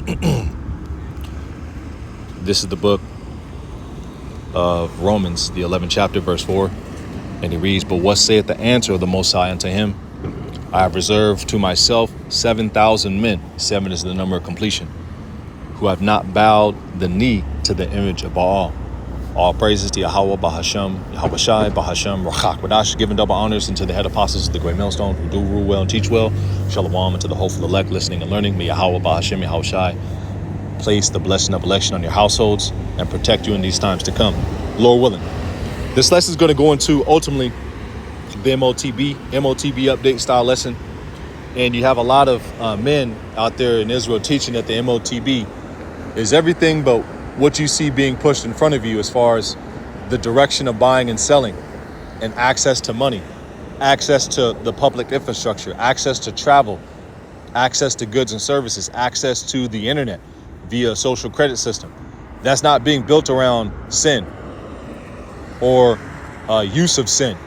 This is the book of Romans, the 11th chapter, verse 4. And he reads, "But what saith the answer of the Most High unto him? I have reserved to myself 7,000 men," 7 is the number of completion, "who have not bowed the knee to the image of Baal." All praises to Yahweh, Bahasham, Yahweh Shai, Bahasham, Rachak, Wadash, giving double honors unto the head apostles of the great millstone who do rule well and teach well. Shalom unto the hopeful elect listening and learning. May Yahweh, Bahasham, Yahweh Shai place the blessing of election on your households and protect you in these times to come, Lord willing. This lesson is going to go into ultimately the MOTB update style lesson. And you have a lot of men out there in Israel teaching that the MOTB is everything but what you see being pushed in front of you as far as the direction of buying and selling and access to money, access to the public infrastructure, access to travel, access to goods and services, access to the internet via a social credit system. That's not being built around sin or use of sin.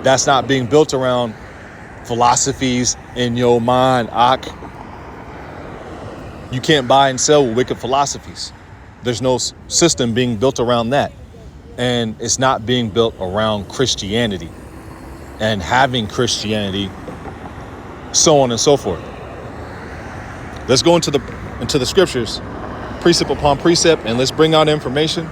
That's not being built around philosophies in your mind. You can't buy and sell with wicked philosophies. There's no system being built around that. And it's not being built around Christianity and having Christianity, so on and so forth. Let's go into the scriptures, precept upon precept, and let's bring out information.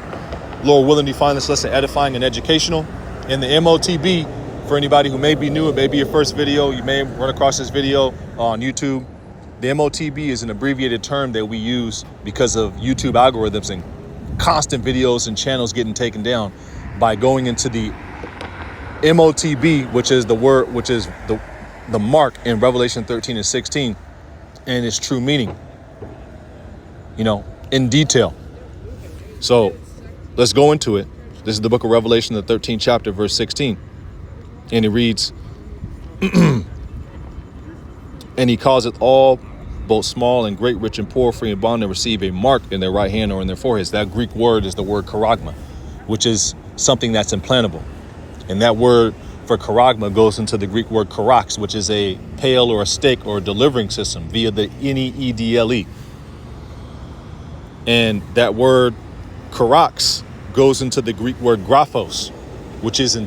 Lord willing, you find this lesson edifying and educational. In the MOTB, for anybody who may be new, it may be your first video, you may run across this video on YouTube. The MOTB is an abbreviated term that we use because of YouTube algorithms and constant videos and channels getting taken down. By going into the MOTB, which is the mark in Revelation 13 and 16, and its true meaning, in detail. So let's go into it. This is the book of Revelation, the 13th chapter, verse 16. And it reads, "And he causeth all, both small and great, rich and poor, free and bond, to receive a mark in their right hand or in their foreheads." That Greek word is the word charagma, which is something that's implantable. And that word for charagma goes into the Greek word charax, which is a pail or a stick or a delivering system via the NEEDLE. And that word charax goes into the Greek word graphos, which is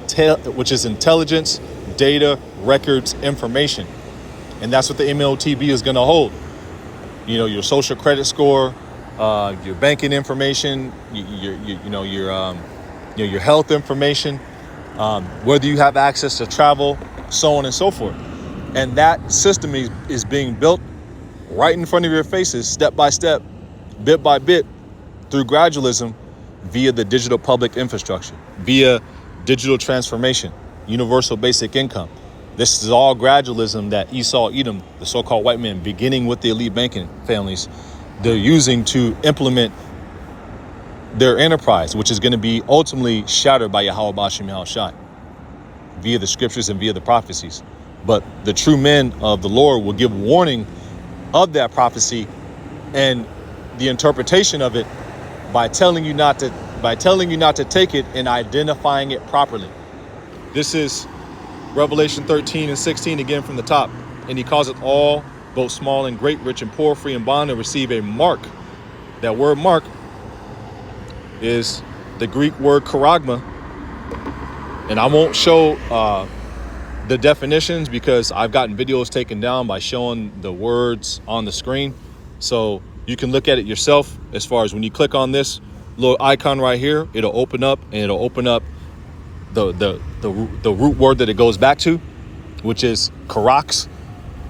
intelligence, data, records, information. And that's what the MOTB is going to hold. Your social credit score, your banking information, your health information, whether you have access to travel, so on and so forth. And that system is being built right in front of your faces, step by step, bit by bit, through gradualism, via the digital public infrastructure, via digital transformation, universal basic income. This is all gradualism that Esau, Edom, the so-called white men, beginning with the elite banking families, they're using to implement their enterprise, which is going to be ultimately shattered by Yahweh Bashim Yahweh Shai via the scriptures and via the prophecies. But the true men of the Lord will give warning of that prophecy and the interpretation of it by telling you not to take it and identifying it properly. This is Revelation 13 and 16, again from the top. "And he causeth all, both small and great, rich and poor, free and bond, to receive a mark." That word mark is the Greek word charagma. And I won't show the definitions because I've gotten videos taken down by showing the words on the screen. So you can look at it yourself. As far as when you click on this little icon right here, it'll open up the root word that it goes back to, which is charax.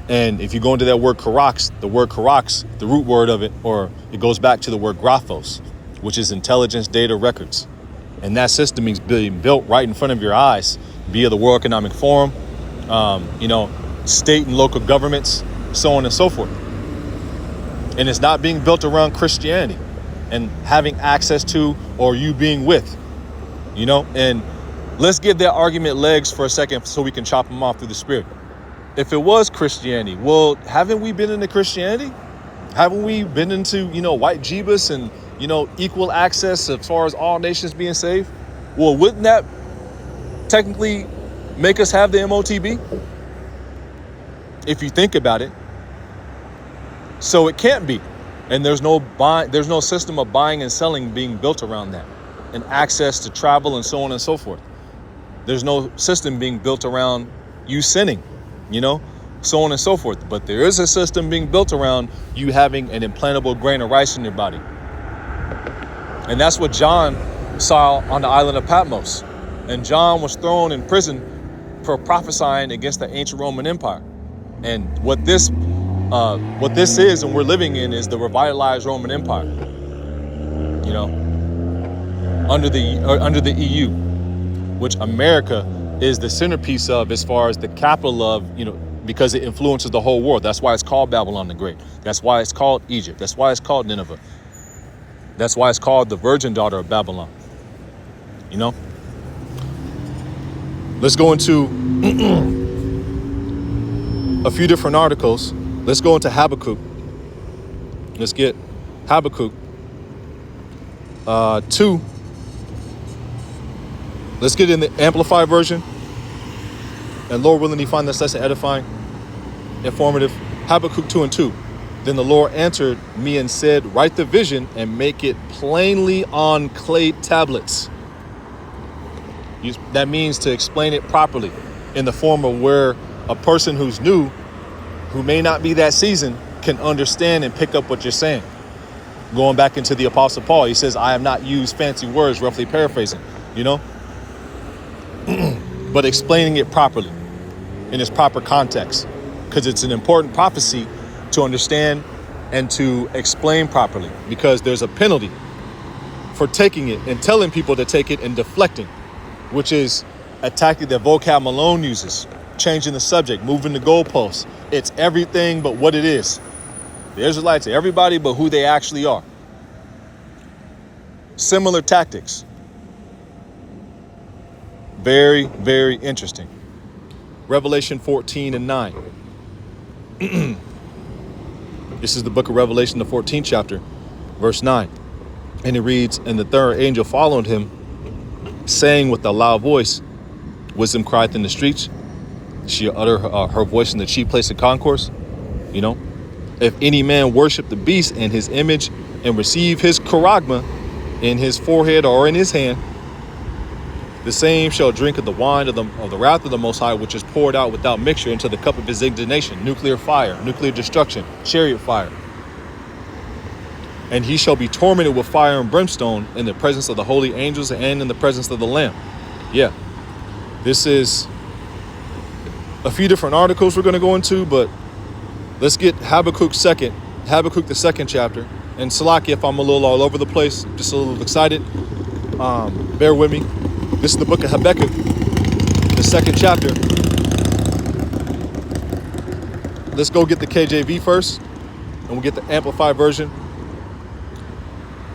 And if you go into that word charax, the root word of it, or it goes back to the word graphos, which is intelligence, data, records. And that system is being built right in front of your eyes via the World Economic Forum, state and local governments, so on and so forth. And it's not being built around Christianity and having access to, or you being with, and let's give that argument legs for a second so we can chop them off through the spirit. If it was Christianity, well, haven't we been into Christianity? Haven't we been into, white Jebus and, equal access as far as all nations being saved? Well, wouldn't that technically make us have the MOTB? If you think about it, So it can't be. And there's no system of buying and selling being built around that, and access to travel and so on and so forth. There's no system being built around you sinning, so on and so forth. But there is a system being built around you having an implantable grain of rice in your body. And that's what John saw on the island of Patmos. And John was thrown in prison for prophesying against the ancient Roman Empire. And what this is and we're living in is the revitalized Roman Empire, under the EU, which America is the centerpiece of, as far as the capital of, because it influences the whole world. That's why it's called Babylon the Great. That's why it's called Egypt. That's why it's called Nineveh. That's why it's called the virgin daughter of Babylon. Let's go into a few different articles. Let's go into Habakkuk. Let's get Habakkuk 2. Let's get in the Amplified version. And Lord willing, you find this lesson edifying, informative. Habakkuk 2 and 2. Then the Lord answered me and said, write the vision and make it plainly on clay tablets. That means to explain it properly in the form of where a person who's new, who may not be that seasoned, can understand and pick up what you're saying. Going back into the Apostle Paul, he says, I have not used fancy words, roughly paraphrasing, but explaining it properly in its proper context, because it's an important prophecy to understand and to explain properly, because there's a penalty for taking it and telling people to take it and deflecting, which is a tactic that vocab Malone uses, changing the subject, moving the goalposts. It's everything but what it is. The Israelites are everybody but who they actually are. Similar tactics. Very, very interesting. Revelation 14 and 9. This is the book of Revelation, the 14th chapter, verse 9. And it reads, and the third angel followed him, saying with a loud voice, wisdom crieth in the streets. She uttered her voice in the chief place of concourse. If any man worship the beast and his image and receive his charagma in his forehead or in his hand, the same shall drink of the wine of the wrath of the Most High, which is poured out without mixture into the cup of his indignation, nuclear fire, nuclear destruction, chariot fire. And he shall be tormented with fire and brimstone in the presence of the holy angels and in the presence of the Lamb. Yeah, this is a few different articles we're going to go into, but let's get Habakkuk the second chapter. And Salaki, if I'm a little all over the place, just a little excited, bear with me. This is the book of Habakkuk, the second chapter. Let's go get the KJV first, and we'll get the Amplified version.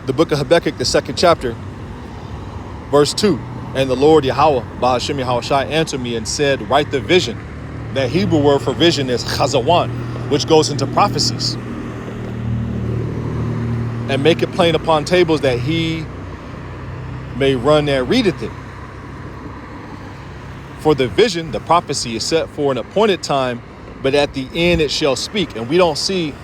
The book of Habakkuk, the second chapter, verse 2. And the Lord Yahweh, Ba'ashem Yahushai, answered me and said, write the vision. That Hebrew word for vision is chazawan, which goes into prophecies. And make it plain upon tables, that he may run that readeth it. For the vision, the prophecy, is set for an appointed time, but at the end it shall speak. And we don't see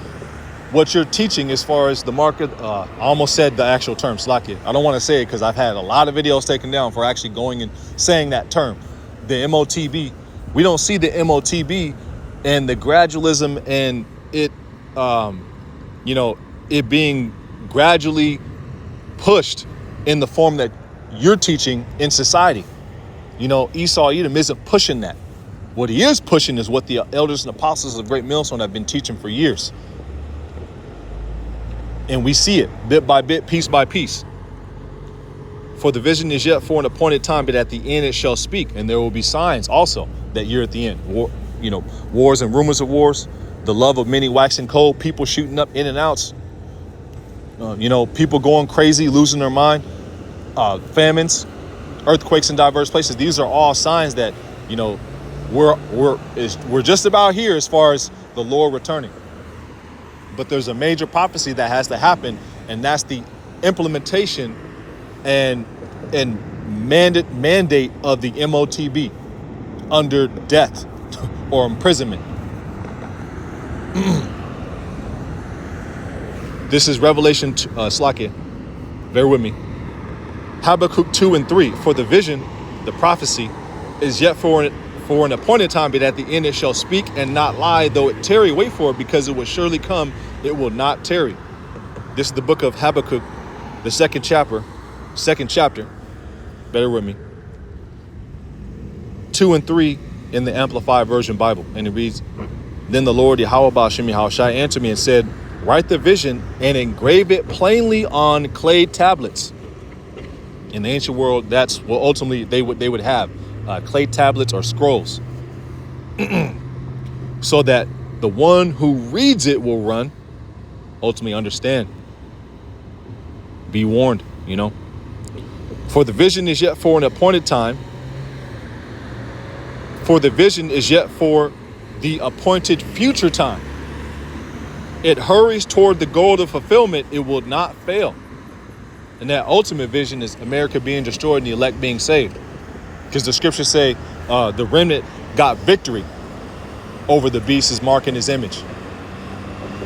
what you're teaching as far as the market. I almost said the actual term, Slakia. I don't want to say it because I've had a lot of videos taken down for actually going and saying that term. The MOTB. We don't see the MOTB and the gradualism and it, it being gradually pushed in the form that you're teaching in society. Esau Edom isn't pushing that. What he is pushing is what the elders and apostles of Great Millstone have been teaching for years. And we see it bit by bit, piece by piece. For the vision is yet for an appointed time, but at the end it shall speak. And there will be signs also that you're at the end. Wars and rumors of wars, the love of many waxing cold, people shooting up in and outs, people going crazy, losing their mind, famines, earthquakes in diverse places. These are all signs that, we're just about here as far as the Lord returning. But there's a major prophecy that has to happen, and that's the implementation and mandate of the MOTB under death or imprisonment. This is Revelation, Slakia. Bear with me. Habakkuk 2 and 3. For the vision, the prophecy, is yet for an appointed time, but at the end it shall speak and not lie. Though it tarry, wait for it, because it will surely come. It will not tarry. This is the book of Habakkuk, the second chapter. Bear with me. 2 and 3 in the Amplified Version Bible. And it reads, Then the Lord Yahweh Ba'Shem Yahushai answered me and said, Write the vision and engrave it plainly on clay tablets. In the ancient world, that's what ultimately they would have, clay tablets or scrolls, so that the one who reads it will run, ultimately understand, be warned, For the vision is yet for an appointed time. For the vision is yet for the appointed future time. It hurries toward the goal of fulfillment. It will not fail. And that ultimate vision is America being destroyed and the elect being saved. Because the scriptures say the remnant got victory over the beast's mark in his image,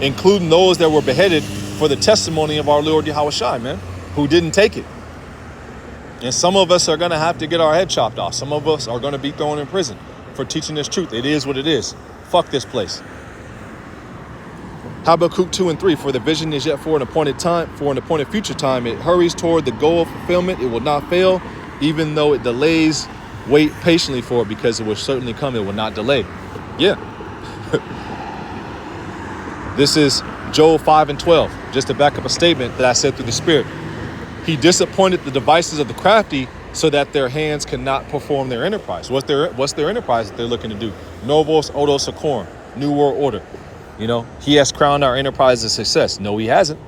including those that were beheaded for the testimony of our Lord Yahushua, man, who didn't take it. And some of us are going to have to get our head chopped off. Some of us are going to be thrown in prison for teaching this truth. It is what it is. Fuck this place. Habakkuk 2 and 3, for the vision is yet for an appointed time, for an appointed future time. It hurries toward the goal of fulfillment. It will not fail, even though it delays. Wait patiently for it, because it will certainly come. It will not delay. Yeah. This is Joel 5 and 12, just to back up a statement that I said through the Spirit. He disappointed the devices of the crafty so that their hands cannot perform their enterprise. What's their enterprise that they're looking to do? Novos Odos Secorum, New World Order. He has crowned our enterprise a success. No, he hasn't.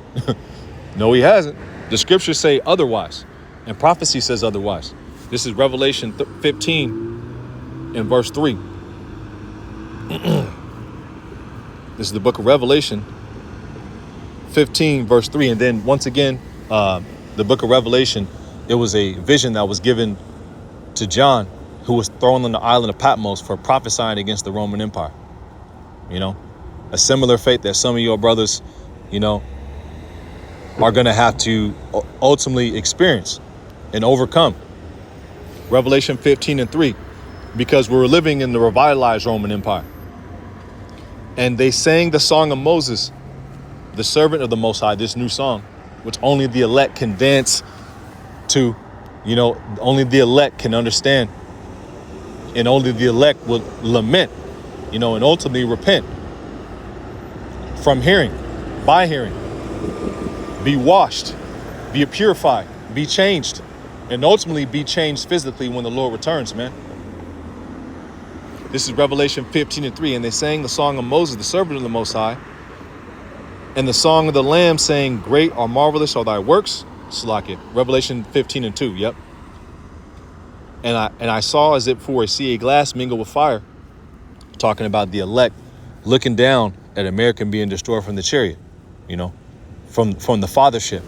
No, he hasn't. The scriptures say otherwise, and prophecy says otherwise. This is Revelation 15 and verse 3. This is the book of Revelation 15 verse 3. And then once again, the book of Revelation, it was a vision that was given to John, who was thrown on the island of Patmos for prophesying against the Roman Empire. A similar fate that some of your brothers, are going to have to ultimately experience and overcome. Revelation 15 and 3, because we were living in the revitalized Roman Empire. And they sang the song of Moses, the servant of the Most High, this new song, which only the elect can dance to, only the elect can understand. And only the elect will lament, and ultimately repent. From hearing, by hearing, be washed, be purified, be changed, and ultimately be changed physically when the Lord returns, man. This is Revelation 15 and 3. And they sang the song of Moses, the servant of the Most High, and the song of the Lamb, saying, Great or marvelous are thy works. Slack. Revelation 15 and 2. Yep. And I saw as if for a sea of glass mingled with fire, talking about the elect looking down at America being destroyed from the chariot, from the fathership.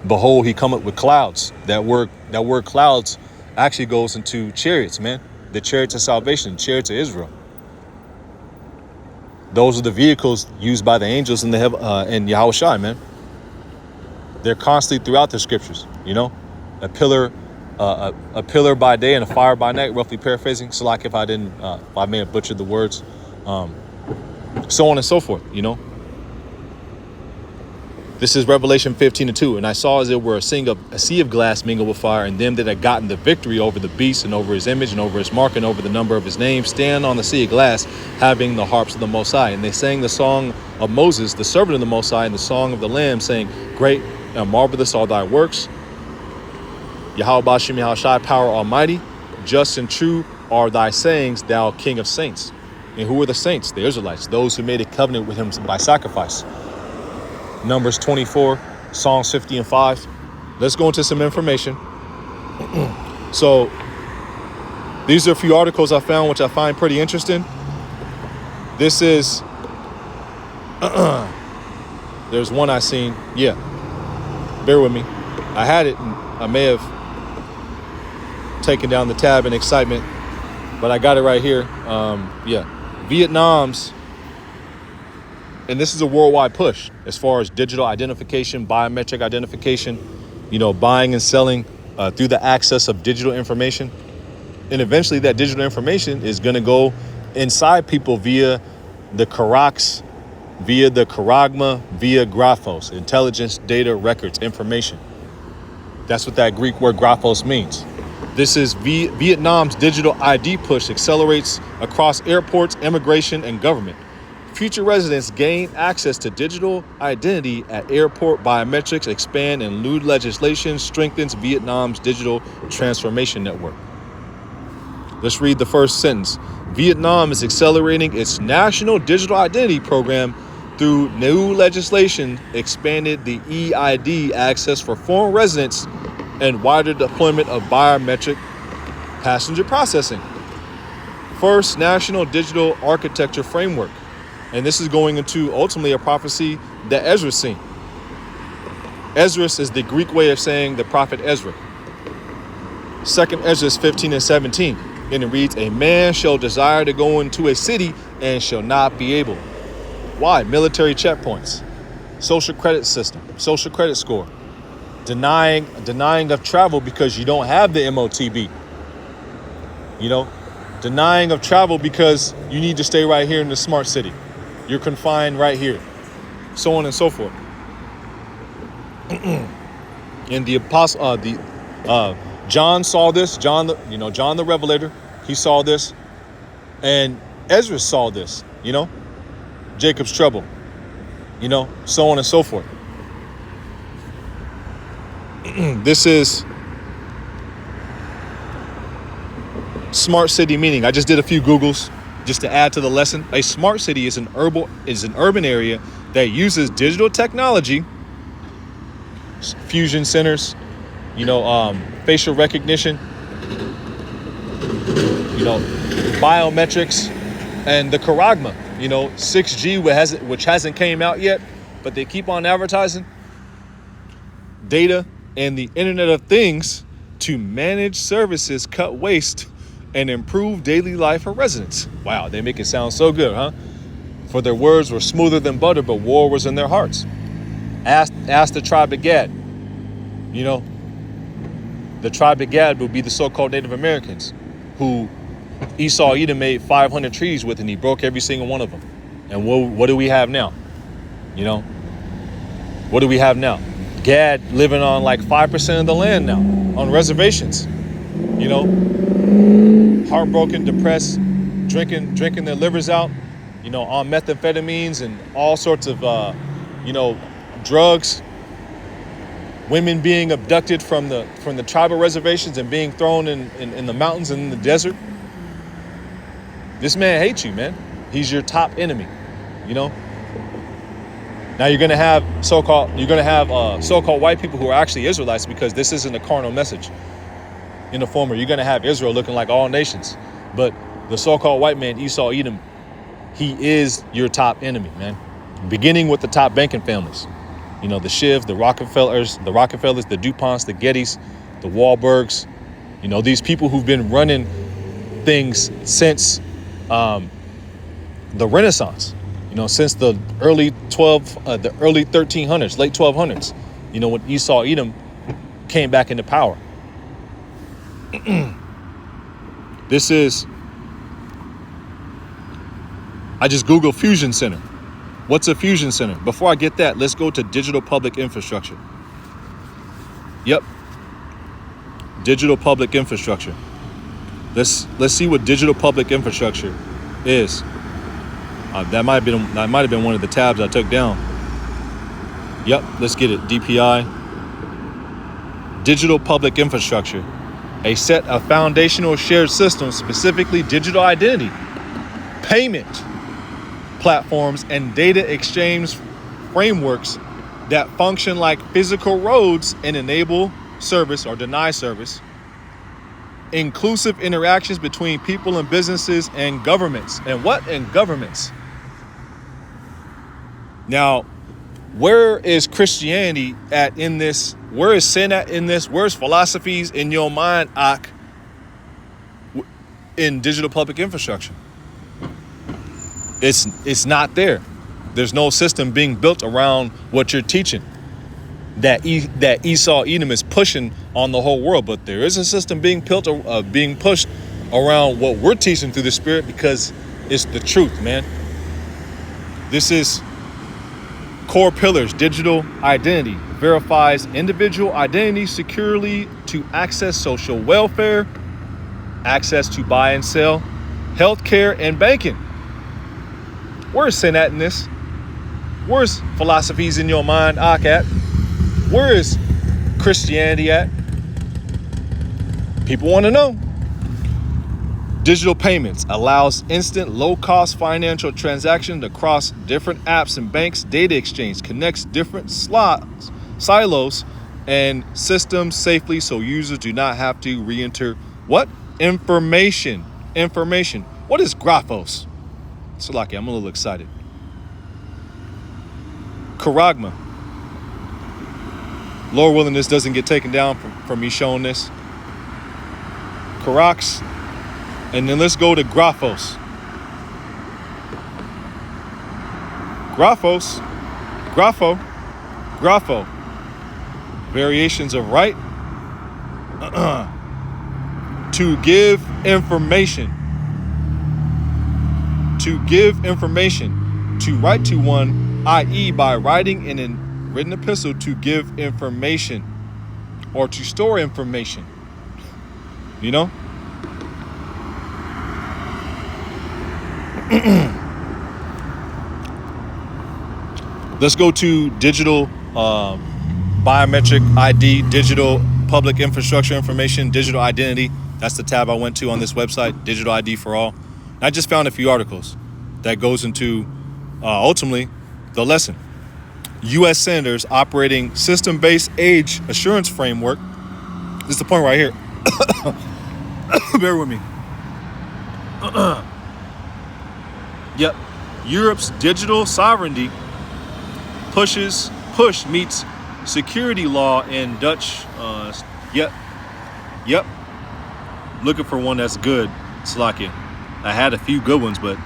Behold, he cometh with clouds. That word clouds actually goes into chariots, man. The chariots of salvation, chariots of Israel. Those are the vehicles used by the angels in the in Yahushua, man. They're constantly throughout the scriptures, a pillar by day and a fire by night, roughly paraphrasing. So like if I may have butchered the words, so on and so forth, This is Revelation 15 and 2. And I saw as it were a sea of glass mingled with fire, and them that had gotten the victory over the beast and over his image and over his mark and over the number of his name, stand on the sea of glass, having the harps of the Most High. And they sang the song of Moses, the servant of the Most High, and the song of the Lamb, saying, Great and marvelous are thy works, Yahweh Ba'Shem Yahushai, power almighty. Just and true are thy sayings, thou King of saints. And who are the saints? The Israelites, those who made a covenant with him by sacrifice. Numbers 24, Psalms 50 and 5. Let's go into some information. So these are a few articles I found, which I find pretty interesting. This is, there's one I seen. Yeah, bear with me. I had it and I may have taken down the tab in excitement, but I got it right here. Yeah, Vietnam's And this is a worldwide push as far as digital identification, biometric identification, buying and selling through the access of digital information. And eventually that digital information is going to go inside people via the Karax, via the Charagma, via Graphos, intelligence, data, records, information. That's what that Greek word Graphos means. This is Vietnam's digital ID push accelerates across airports, immigration, and government. Future residents gain access to digital identity at airport. Biometrics expand and new legislation strengthens Vietnam's digital transformation network. Let's read the first sentence. Vietnam is accelerating its national digital identity program through new legislation, expanded the EID access for foreign residents, and wider deployment of biometric passenger processing. First national digital architecture framework. And this is going into ultimately a prophecy that Ezra's seen. Esdras is the Greek way of saying the prophet Ezra. 2nd Esdras 15 and 17. And it reads, a man shall desire to go into a city and shall not be able. Why? Military checkpoints, social credit system, social credit score, denying of travel because you don't have the MOTB. Denying of travel because you need to stay right here in the smart city. You're confined right here, so on and so forth. And the apostle, John saw this. John the Revelator, he saw this, and Ezra saw this. Jacob's trouble. So on and so forth. This is smart city meaning. I just did a few Googles just to add to the lesson. A smart city is an urban area that uses digital technology, fusion centers, facial recognition, biometrics, and the Charagma, 6G, which hasn't came out yet, but they keep on advertising. Data and the Internet of Things to manage services, cut waste, and improve daily life for residents. Wow, they make it sound so good, huh? For their words were smoother than butter, but war was in their hearts. Ask the tribe of Gad. The tribe of Gad would be the so-called Native Americans who Esau Edom made 500 treaties with, and he broke every single one of them. And what do we have now? What do we have now? Gad living on like 5% of the land now, on reservations. Heartbroken, depressed, drinking their livers out, on methamphetamines and all sorts of, drugs. Women being abducted from the tribal reservations and being thrown in the mountains and in the desert. This man hates you, man. He's your top enemy, Now you're gonna have so-called white people who are actually Israelites, because this isn't a carnal message. In the former, you're gonna have Israel looking like all nations, but the so-called white man, Esau Edom, he is your top enemy, man. Beginning with the top banking families, the Shiv, the Rockefellers, the DuPonts, the Gettys, the Wahlbergs, these people who've been running things since the Renaissance, since the early 1300s, late 1200s, when Esau Edom came back into power. This is, I just Googled Fusion Center. What's a Fusion Center? Before I get that, let's go to digital public infrastructure. Yep. Digital public infrastructure. Let's see what digital public infrastructure is. That might have been one of the tabs I took down. Yep, let's get it. DPI. Digital public infrastructure. A set of foundational shared systems, specifically digital identity, payment platforms, and data exchange frameworks that function like physical roads and enable service or deny service. Inclusive interactions between people and businesses and governments. And what? And governments. Now, where is Christianity at in this? Where is sin at in this? Where's philosophies in your mind, Ak, in digital public infrastructure? It's not there. There's no system being built around what you're teaching that Esau Edom is pushing on the whole world. But there is a system being pushed around what we're teaching through the Spirit, because it's the truth, man. This is core pillars. Digital identity verifies individual identity securely to access social welfare, access to buy and sell, healthcare, and banking. Where's sin at in this? Where's philosophies in your mind, Ak, at? Where is Christianity at? People want to know. Digital payments allows instant, low-cost financial transactions across different apps and banks. Data exchange connects different silos and systems safely, so users do not have to re-enter what? Information. What is Graphos? Salaki, I'm a little excited. Charagma. Lord willing, this doesn't get taken down from me showing this. Karax. And then let's go to Graphos. Grapho. Variations of right. To give information. To write to one, i.e. by writing in a written epistle to give information or to store information. You know? Let's go to digital biometric ID, digital public infrastructure information, digital identity. That's the tab I went to on this website, Digital ID for All. I just found a few articles that goes into ultimately the lesson. U.S. senators operating system-based age assurance framework. This is the point right here. Bear with me. Yep. Europe's digital sovereignty push meets security law in Dutch. Yep. Looking for one that's good. Slovakia. I had a few good ones, but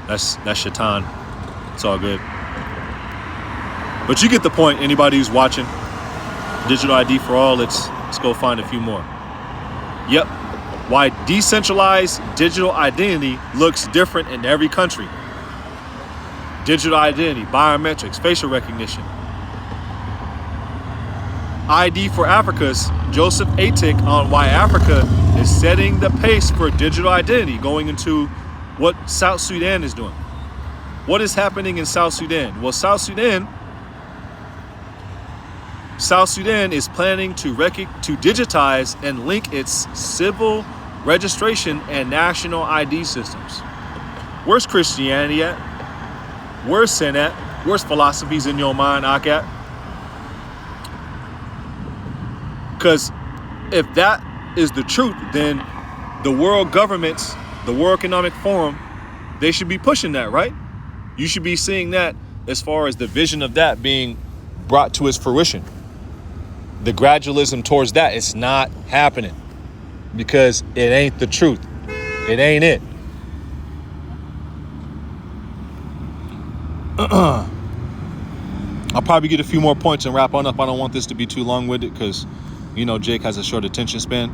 that's Shaitan. It's all good. But you get the point. Anybody who's watching, Digital ID for All. Let's go find a few more. Yep. Why decentralized digital identity looks different in every country. Digital identity, biometrics, facial recognition. ID for Africa's Joseph Atik on why Africa is setting the pace for digital identity, going into what South Sudan is doing. What is happening in South Sudan? Well, South Sudan is planning to digitize and link its civil registration and national ID systems. Where's Christianity at? Where's sin at? Where's philosophies in your mind, Ak? Because if that is the truth, then the world governments, the World Economic Forum, they should be pushing that, right? You should be seeing that as far as the vision of that being brought to its fruition. The gradualism towards that, it's not happening because it ain't the truth. It ain't it. I'll probably get a few more points and wrap on up. I don't want this to be too long-winded because, you know, Jake has a short attention span.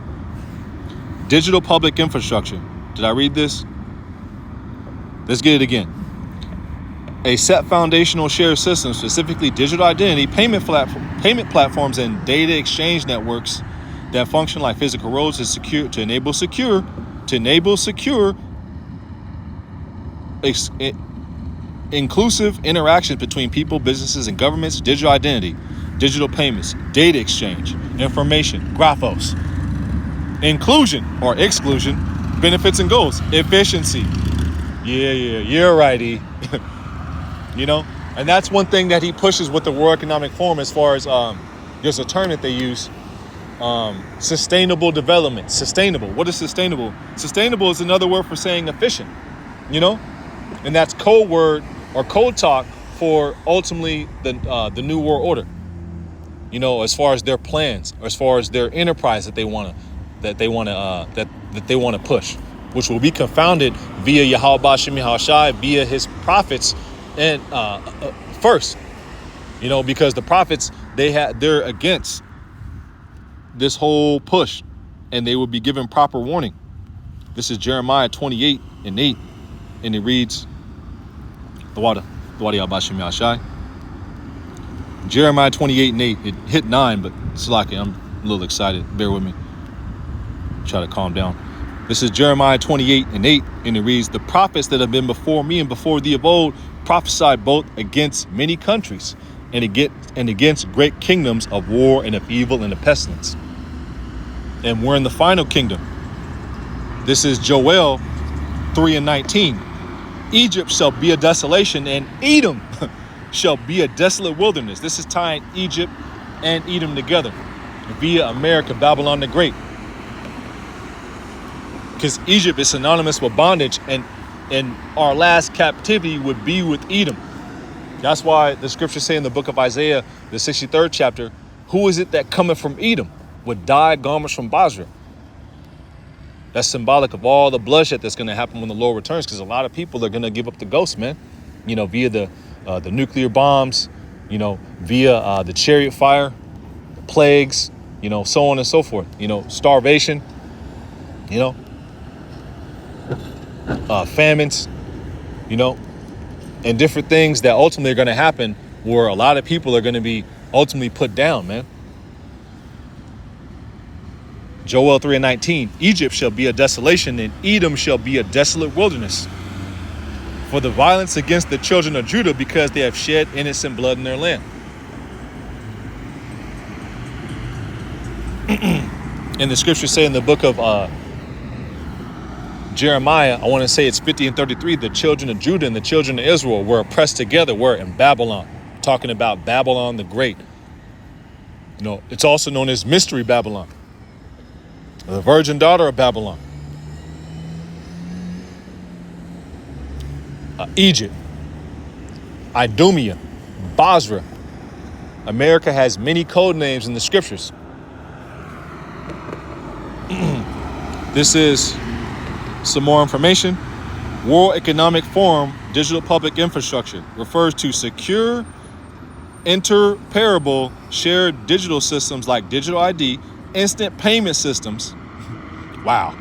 Digital public infrastructure. Did I read this? Let's get it again. A set foundational shared system, specifically digital identity, payment platforms, and data exchange networks that function like physical roads to enable secure inclusive interactions between people, businesses, and governments. Digital identity, digital payments, data exchange, information, graphos, inclusion or exclusion, benefits and goals, efficiency. Yeah, you're right, E. You know, and that's one thing that he pushes with the World Economic Forum as far as there's a term that they use, sustainable development. Sustainable. What is sustainable? Sustainable is another word for saying efficient, you know, and that's code word or code talk for ultimately the New World Order, you know, as far as their plans, or as far as their enterprise that they want to push, which will be confounded via Yahweh Bashim Yahushai, via his prophets And first, because the prophets, they're against this whole push, and they will be given proper warning. This is Jeremiah 28:8, and it reads, Jeremiah 28:8. It hit 9, but Slaki, I'm a little excited. Bear with me. Try to calm down. This is Jeremiah 28:8, and it reads, the prophets that have been before me and before thee of old prophesied both against many countries and against great kingdoms of war and of evil and of pestilence. And we're in the final kingdom. This is Joel 3:19. Egypt shall be a desolation, and Edom shall be a desolate wilderness. This is tying Egypt and Edom together via America, Babylon the Great. Because Egypt is synonymous with bondage, and our last captivity would be with Edom. That's why the scriptures say in the book of Isaiah, the 63rd chapter, who is it that cometh from Edom with dyed garments from Basra? That's symbolic of all the bloodshed that's going to happen when the Lord returns, because a lot of people are going to give up the ghost, man. Via the nuclear bombs, via the chariot fire, plagues, so on and so forth. Starvation, famines, and different things that ultimately are going to happen, where a lot of people are going to be ultimately put down, man. Joel 3:19, Egypt shall be a desolation, and Edom shall be a desolate wilderness for the violence against the children of Judah, because they have shed innocent blood in their land. And the scriptures say in the book of Jeremiah, I want to say it's 50 and 33, the children of Judah and the children of Israel were oppressed together, were in Babylon, talking about Babylon the Great. It's also known as Mystery Babylon, the virgin daughter of Babylon. Egypt, Idumea, Basra. America has many code names in the scriptures. This is some more information. World Economic Forum digital public infrastructure refers to secure, interoperable, shared digital systems like digital ID, instant payment systems, wow,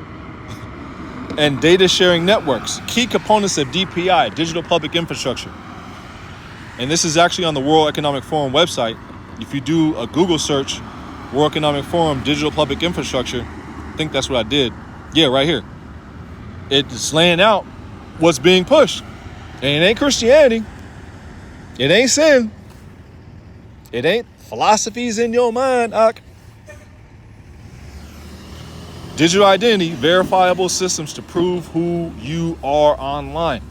and data sharing networks, key components of DPI, digital public infrastructure. And this is actually on the World Economic Forum website. If you do a Google search, World Economic Forum, digital public infrastructure, I think that's what I did. Yeah, right here. It's laying out what's being pushed. And it ain't Christianity. It ain't sin. It ain't philosophies in your mind, Ak. Digital identity, verifiable systems to prove who you are online.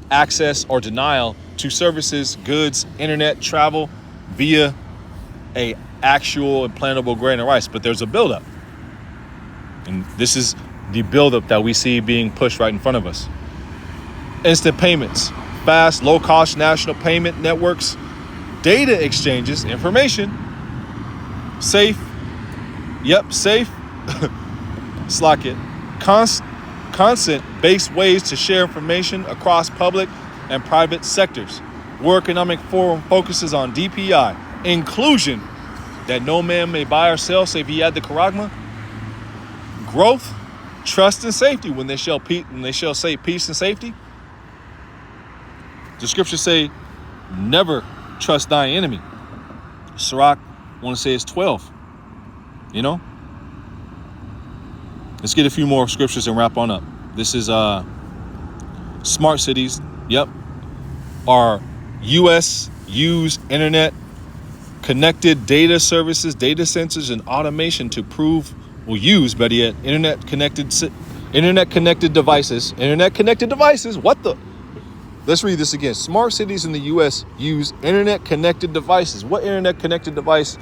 Access or denial to services, goods, internet, travel via a actual implantable grain of rice. But there's a buildup. And this is the buildup that we see being pushed right in front of us. Instant payments, fast, low-cost national payment networks, data exchanges, information, safe, safe, slack it, consent-based ways to share information across public and private sectors. World Economic Forum focuses on DPI, inclusion, that no man may buy or sell save he had the charagma, growth, trust, and safety, when they shall say peace and safety. The scriptures say, never trust thy enemy. Sirach, I want to say it's 12. Let's get a few more scriptures and wrap on up. This is smart cities. Yep. Are U.S. use internet connected data services, data centers, and automation to prove, will use, better yet, internet connected devices. Internet connected devices. What the? Let's read this again. Smart cities in the U.S. use internet connected devices. What internet connected device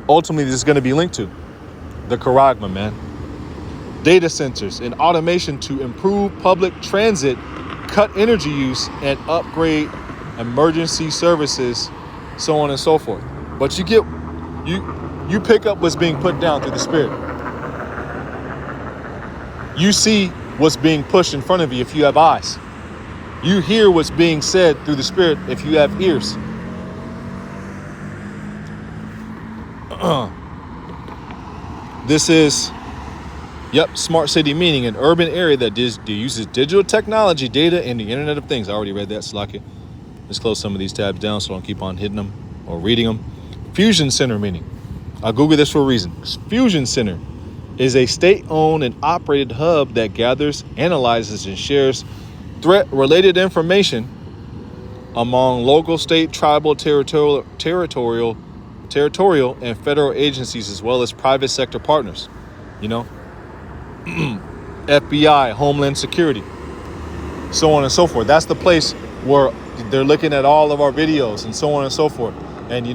ultimately this is going to be linked to? The charagma, man. Data centers and automation to improve public transit, cut energy use, and upgrade emergency services, so on and so forth. But you pick up what's being put down through the Spirit. You see what's being pushed in front of you if you have eyes. You hear what's being said through the Spirit if you have ears. This is, smart city, meaning an urban area that uses digital technology, data, and the Internet of Things. I already read that, Slacky. Let's close some of these tabs down so I don't keep on hitting them or reading them. Fusion Center, meaning, I Googled this for a reason. Fusion Center is a state-owned and operated hub that gathers, analyzes, and shares threat-related information among local, state, tribal, territorial, and federal agencies, as well as private sector partners. FBI, Homeland Security, so on and so forth. That's the place where they're looking at all of our videos and so on and so forth. And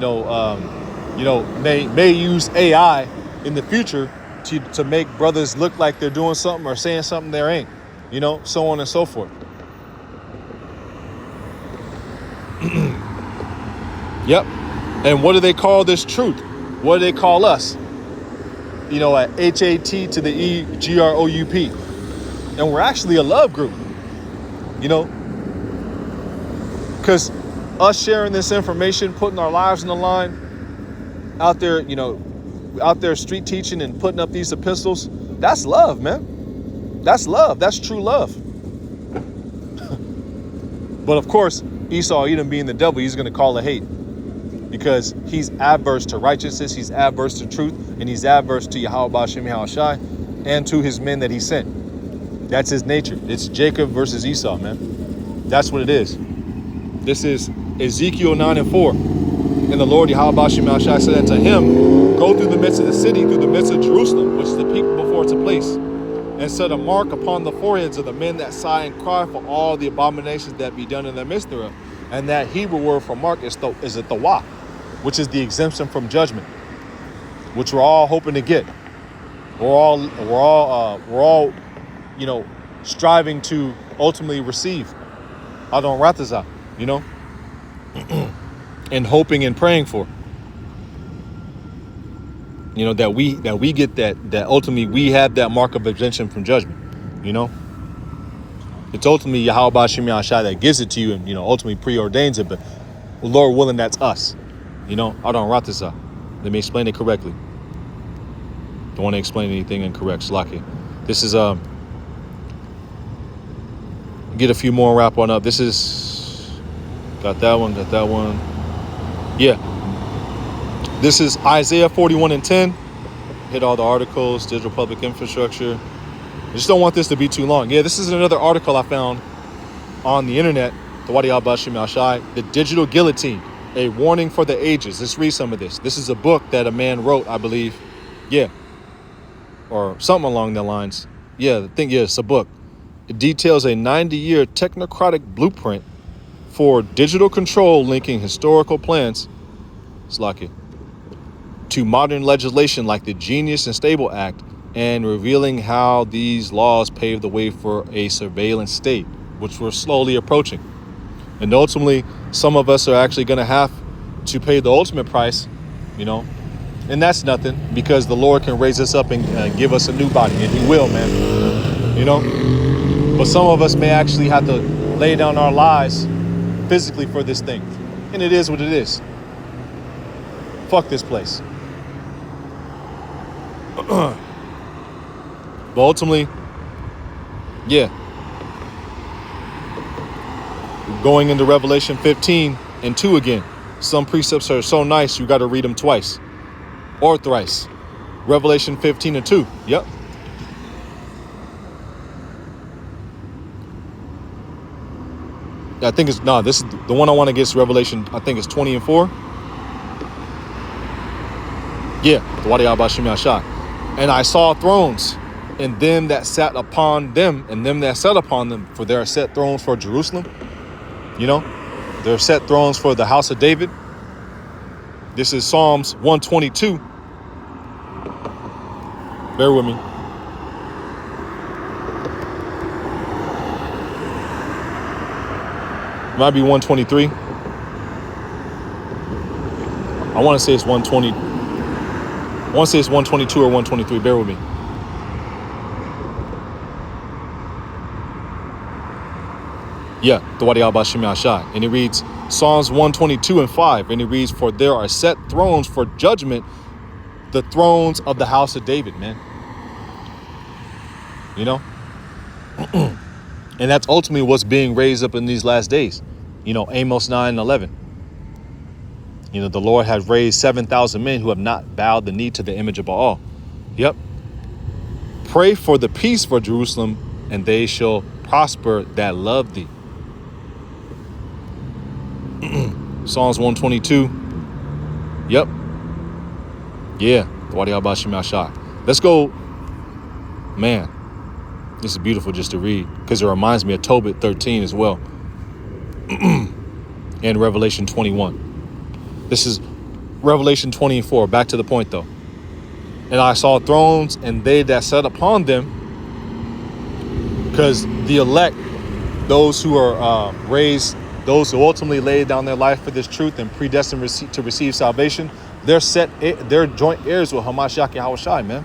may use AI in the future to make brothers look like they're doing something or saying something there ain't. So on and so forth. Yep. And what do they call this truth? What do they call us? At HAT to the EGROUP. And we're actually a love group. Because us sharing this information, putting our lives on the line, out there street teaching and putting up these epistles, that's love, man. That's love. That's true love. But of course, Esau, Edom being the devil, he's going to call it hate. Because he's adverse to righteousness, he's adverse to truth, and he's adverse to Yahweh Ba'Shem Yahushai and to his men that he sent. That's his nature. It's Jacob versus Esau, man. That's what it is. This is Ezekiel 9:4. And the Lord Yahweh Ba'Shem Yahushai said unto him, go through the midst of the city, through the midst of Jerusalem, which is the people before its a place, and set a mark upon the foreheads of the men that sigh and cry for all the abominations that be done in their midst thereof. And that Hebrew word for mark is a tawah, which is the exemption from judgment, which we're all hoping to get. We're all striving to ultimately receive Adon Ratazah, and hoping and praying for. That we get that ultimately we have that mark of exemption from judgment. It's ultimately Yahweh Ba'Shem Yahushai that gives it to you and ultimately preordains it, but Lord willing, that's us. Adon Ratazah. Let me explain it correctly. Don't want to explain anything incorrect. Slaki. This is get a few more wrap on up. This is got that one. Yeah. This is Isaiah 41:10. Hit all the articles, digital public infrastructure. I just don't want this to be too long. Yeah, this is another article I found on the internet. The Wadi al-Bashim al-Shai, The Digital Guillotine, a warning for the ages. Let's read some of this. This is a book that a man wrote, I believe. Yeah. Or something along the lines. Yeah, it's a book. It details a 90-year technocratic blueprint for digital control linking historical plans, to modern legislation like the Genius and Stable Act, and revealing how these laws pave the way for a surveillance state, which we're slowly approaching. And ultimately, some of us are actually going to have to pay the ultimate price, and that's nothing, because the Lord can raise us up and give us a new body, and he will, man, But some of us may actually have to lay down our lives physically for this thing, and it is what it is. Fuck this place. But ultimately, going into Revelation 15:2 again. Some precepts are so nice you got to read them twice or thrice. Revelation 15:2. Yep. I think this is the one I want to get is Revelation, I think it's 20:4. Yeah, the Wadi al-Bashim Yashai. And I saw thrones, and them that sat upon them, and them that sat upon them, for there are set thrones for Jerusalem. There are set thrones for the house of David. This is Psalms 122. Bear with me. It might be 123. I want to say it's 120. I want to say it's 122 or 123. Bear with me. Yeah, Dawadi Al-Bashim Ashai. And it reads Psalms 122:5. And it reads, for there are set thrones for judgment, the thrones of the house of David, man. You know? And that's ultimately what's being raised up in these last days. You know, Amos 9:11. You know, the Lord has raised 7,000 men who have not bowed the knee to the image of Baal. Yep. Pray for the peace for Jerusalem, and they shall prosper that love thee. Psalms 122. Yep. Yeah. Let's go. Man, this is beautiful just to read, because it reminds me of Tobit 13 as well. And Revelation 21. This is Revelation 24. Back to the point though. And I saw thrones, and they that sat upon them, because the elect, those who are raised, those who ultimately laid down their life for this truth and predestined to receive salvation, they're joint heirs with Hamashiach Yahweh, man.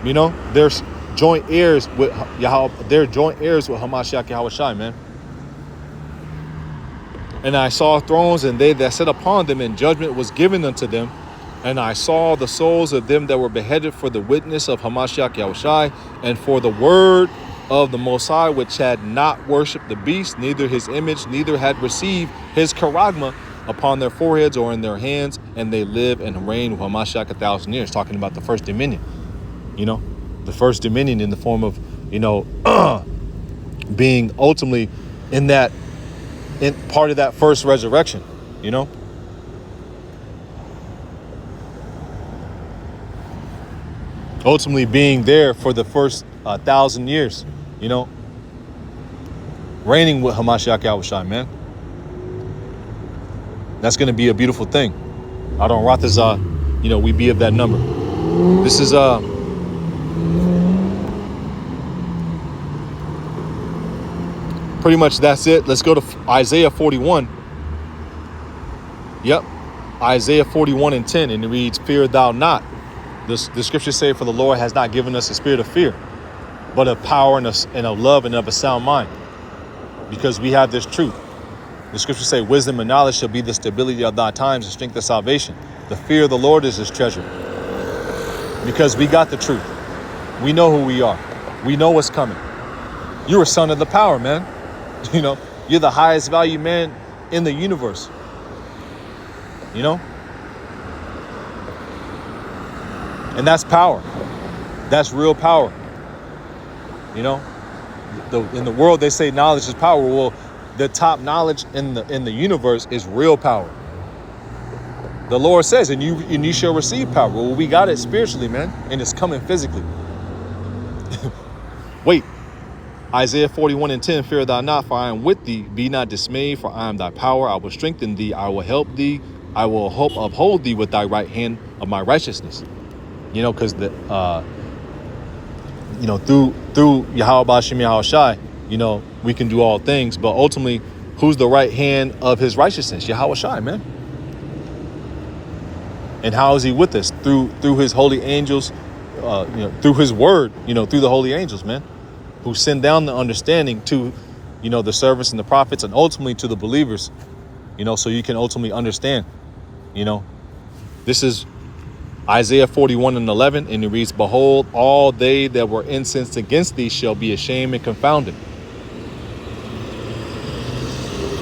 You know, they're joint heirs with Hamashiach Yahweh, man. And I saw thrones, and they that sat upon them, and judgment was given unto them. And I saw the souls of them that were beheaded for the witness of Hamashiach Yahushai, and for the word of the Most High, which had not worshipped the beast, neither his image, neither had received his charagma upon their foreheads or in their hands, and they live and reign with Hamashiach 1,000 years. Talking about the first dominion, you know, the first dominion in the form of, you know, being ultimately in part of that first resurrection, you know. Ultimately being there for the first 1,000 years, you know, reigning with Hamashiach Yahushai, man. That's going to be a beautiful thing. Adon Rathazah, you know, we be of that number. This is pretty much that's it. Let's go to Isaiah 41. Yep, Isaiah 41:10, and it reads, "Fear thou not." The scriptures say, "For the Lord has not given us a spirit of fear, but of power and of love and of a sound mind." Because we have this truth. The scriptures say, "Wisdom and knowledge shall be the stability of thy times and strength of salvation." The fear of the Lord is his treasure. Because we got the truth. We know who we are. We know what's coming. You're a son of the power, man. You know, you're the highest value man in the universe. You know? And that's power. That's real power. You know? In the world, they say knowledge is power. Well, the top knowledge in the universe is real power. The Lord says, and you shall receive power. Well, we got it spiritually, man, and it's coming physically. Wait. Isaiah 41:10, "Fear thou not, for I am with thee. Be not dismayed, for I am thy power. I will strengthen thee. I will help thee. I will uphold thee with thy right hand of my righteousness." You know, because you know, through Yahweh Bashim Yahushai, you know, we can do all things. But ultimately, who's the right hand of his righteousness? Yahweh Shai, man. And how is he with us? Through his holy angels, you know, through his word, you know, through the holy angels, man, who send down the understanding to, you know, the servants and the prophets, and ultimately to the believers, you know, so you can ultimately understand, you know. This is Isaiah 41:11, and it reads, "Behold, all they that were incensed against thee shall be ashamed and confounded."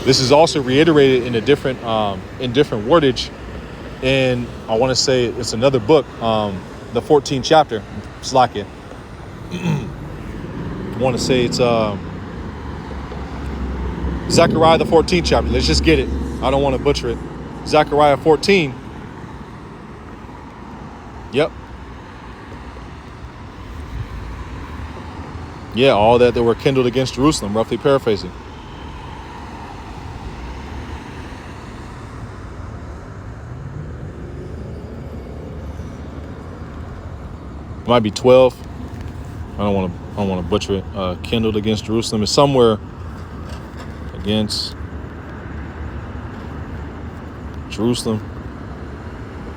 This is also reiterated in a different wordage, and I want to say it's another book, the 14th chapter. Slakia. I want to say it's Zechariah the 14th chapter. Let's just get it. I don't want to butcher it. Zechariah 14. Yep. Yeah, all that were kindled against Jerusalem, roughly paraphrasing. It might be 12. I don't want to butcher it. Kindled against Jerusalem is somewhere against Jerusalem.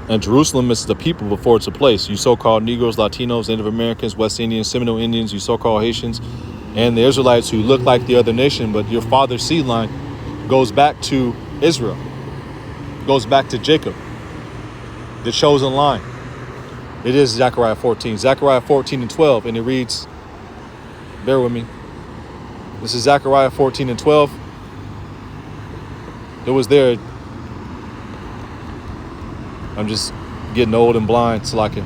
And Jerusalem is the people before it's a place. You so-called Negroes, Latinos, Native Americans, West Indians, Seminole Indians, you so-called Haitians, and the Israelites who look like the other nation, but your father's seed line goes back to Israel, goes back to Jacob, the chosen line. It is Zechariah 14. Zechariah 14 and 12, and it reads, bear with me. This is Zechariah 14 and 12. It was there. I'm just getting old and blind, so I can.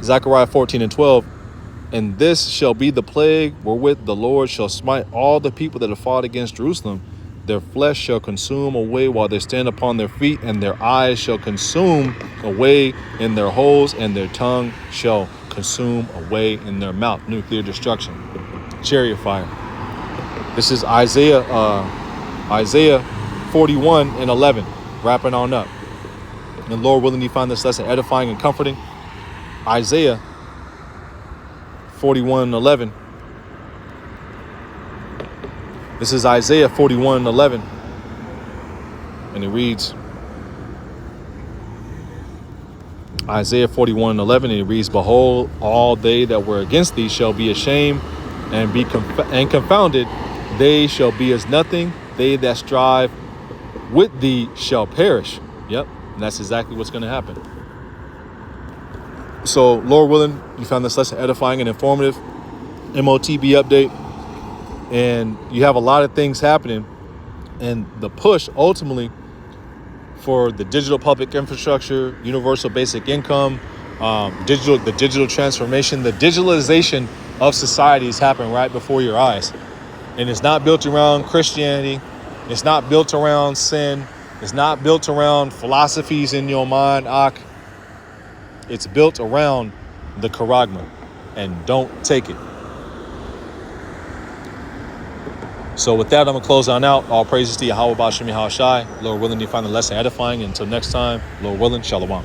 Zechariah 14 and 12. And this shall be the plague wherewith the Lord shall smite all the people that have fought against Jerusalem. Their flesh shall consume away while they stand upon their feet, and their eyes shall consume away in their holes, and their tongue shall consume away in their mouth. Nuclear destruction, chariot fire. This is Isaiah 41 and 11, wrapping on up. And Lord willing, you find this lesson edifying and comforting. Isaiah 41 and 11. This is Isaiah 41 and 11. And it reads, Isaiah 41 and 11, and it reads, behold, all they that were against thee shall be ashamed and be confounded. They shall be as nothing. They that strive with thee shall perish. Yep. And that's exactly what's going to happen. So, Lord willing, you found this lesson edifying and informative. MOTB update. And you have a lot of things happening. And the push, ultimately, for the digital public infrastructure, universal basic income, the digital transformation, the digitalization of society is happening right before your eyes. And it's not built around Christianity. It's not built around sin. It's not built around philosophies in your mind, It's built around the charagma, and don't take it. So with that, I'm going to close on out. All praises to Yahweh Ba'Shem Yahushai. Lord willing, you find the lesson edifying. Until next time, Lord willing, Shalom.